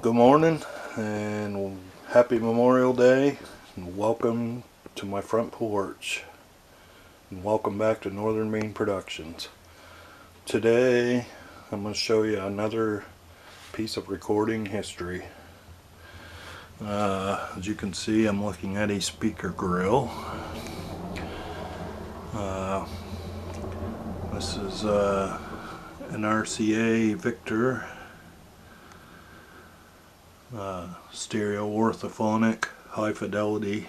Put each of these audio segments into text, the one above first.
Good morning and happy Memorial Day, and welcome to my front porch, and welcome back to Northern Maine Productions. Today I'm going to show you another piece of recording history. As you can see, I'm looking at a speaker grill. This is an RCA Victor stereo orthophonic high fidelity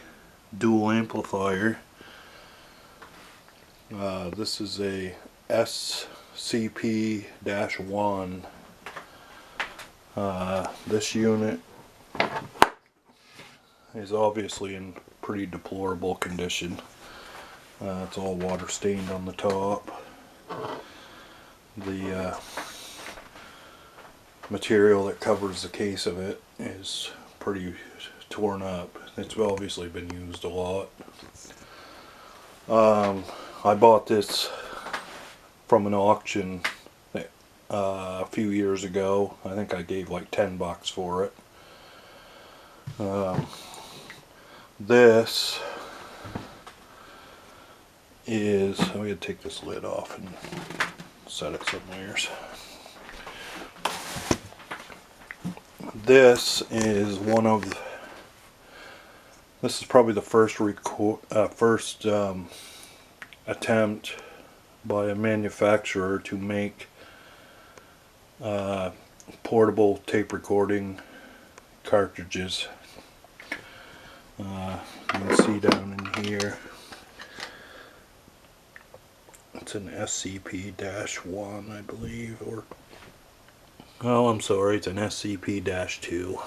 dual amplifier. This is a SCP-1. This unit is obviously in pretty deplorable condition. It's all water stained on the top. The material that covers the case of it is pretty torn up. It's obviously been used a lot. I bought this from an auction a few years ago. I think I gave like $10 for it. This is, I'm going to take this lid off and set it somewhere. This is probably the first attempt by a manufacturer to make portable tape recording cartridges. You can see down in here, it's an SCP-1, I believe, or oh, I'm sorry, it's an SCP-2.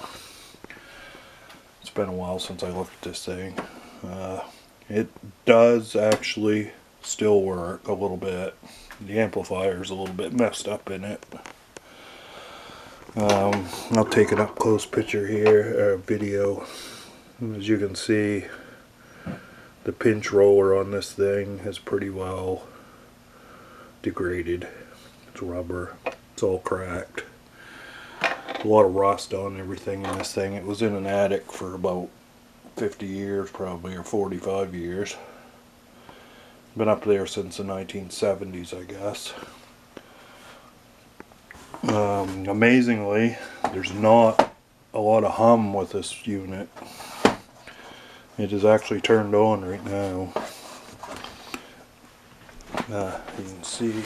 It's been a while since I looked at this thing. It does actually still work a little bit. The amplifier's a little bit messed up in it. I'll take an up close picture here, video. As you can see, the pinch roller on this thing is pretty well degraded. It's rubber. It's all cracked. A lot of rust on everything in this thing. It was in an attic for about 50 years probably, or 45 years. Been up there since the 1970s, I guess. Amazingly, there's not a lot of hum with this unit. It is actually turned on right now. You can see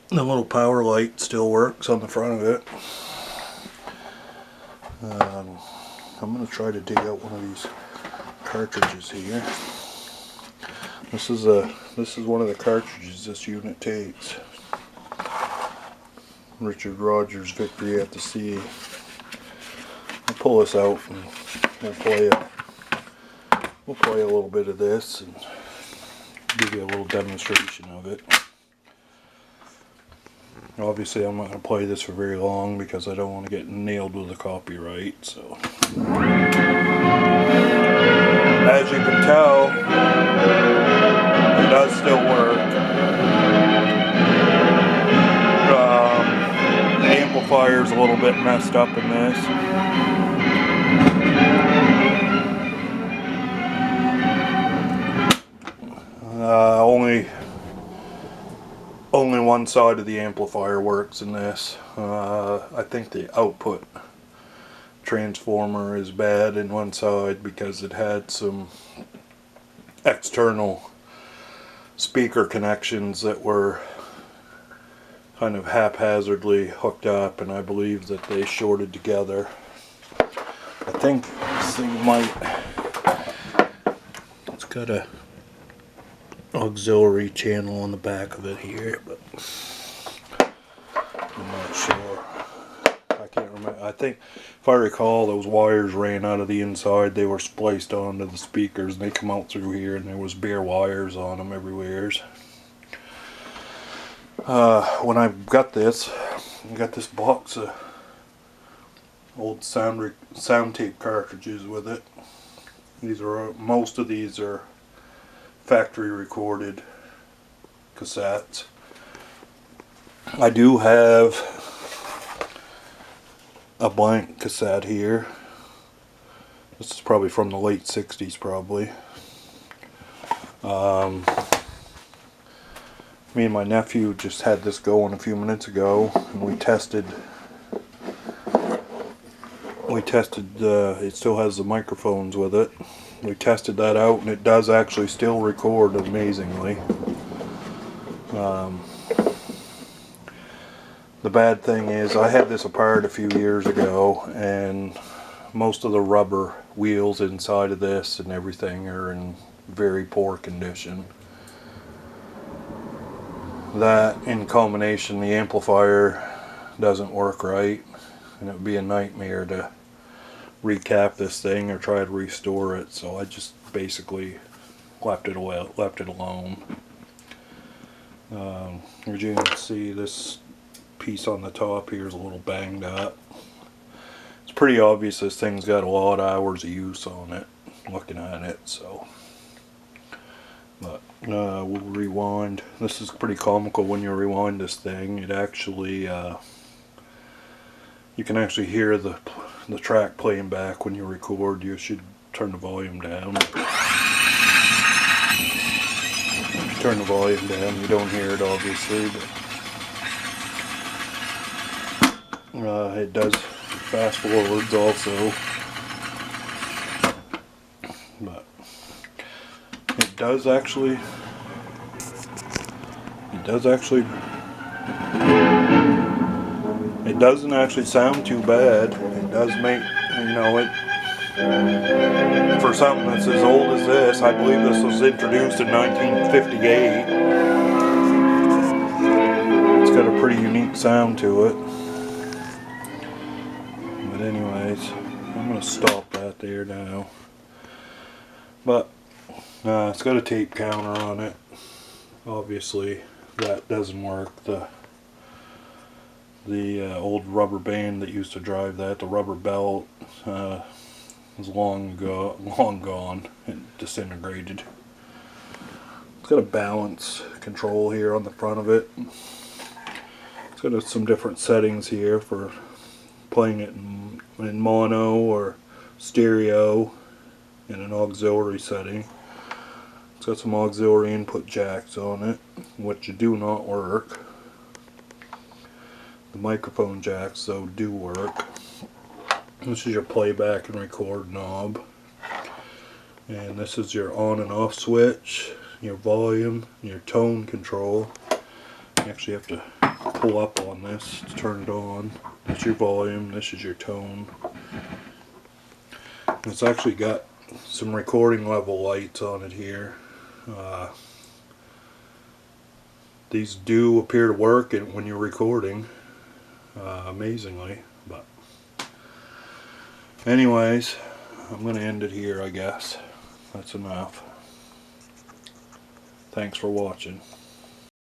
the little power light still works on the front of it. I'm going to try to dig out one of these cartridges here. This is one of the cartridges this unit takes. Richard Rogers' Victory at the Sea. I'll pull this out and we'll play a little bit of this and give you a little demonstration of it. Obviously I'm not going to play this for very long because I don't want to get nailed with a copyright, so. As you can tell, it does still work. The amplifier's a little bit messed up in this. Only one side of the amplifier works in this. I think the output transformer is bad in one side because it had some external speaker connections that were kind of haphazardly hooked up, and I believe that they shorted together. I think this thing it's got a auxiliary channel on the back of it here, but I'm not sure. I can't remember. I think, if I recall, those wires ran out of the inside. They were spliced onto the speakers and they come out through here, and there was bare wires on them everywhere. When I got this box of old sound tape cartridges with it. Most of these are factory recorded cassettes. I do have a blank cassette here. This is probably from the late 60s probably. Me and my nephew just had this going a few minutes ago, and we tested, it still has the microphones with it. We tested that out, and it does actually still record amazingly. The bad thing is, I had this apart a few years ago, and most of the rubber wheels inside of this and everything are in very poor condition. That, in combination, the amplifier doesn't work right, and it would be a nightmare to recap this thing or try to restore it, so I just basically left it alone. As you can see, this piece on the top here is a little banged up. It's pretty obvious this thing's got a lot of hours of use on it, looking at it, so. But we'll rewind. This is pretty comical when you rewind this thing. It actually, you can actually hear the track playing back when you record. You should turn the volume down. If you turn the volume down, you don't hear it obviously, but it does fast forwards also. But it doesn't actually sound too bad. It does make, you know, it, for something that's as old as this, I believe this was introduced in 1958. It's got a pretty unique sound to it. But anyways, I'm going to stop that there now. But it's got a tape counter on it. Obviously that doesn't work. The old rubber band that used to drive that, the rubber belt, is long gone and disintegrated. It's got a balance control here on the front of it. It's got some different settings here for playing it in mono or stereo, in an auxiliary setting. It's got some auxiliary input jacks on it, which do not work. The microphone jacks though do work. This is your playback and record knob, and this is your on and off switch, your volume, your tone control. You actually have to pull up on this to turn it on. That's your volume, this is your tone. It's actually got some recording level lights on it here. These do appear to work when you're recording, amazingly. But anyways, I'm going to end it here, I guess. That's enough. Thanks for watching.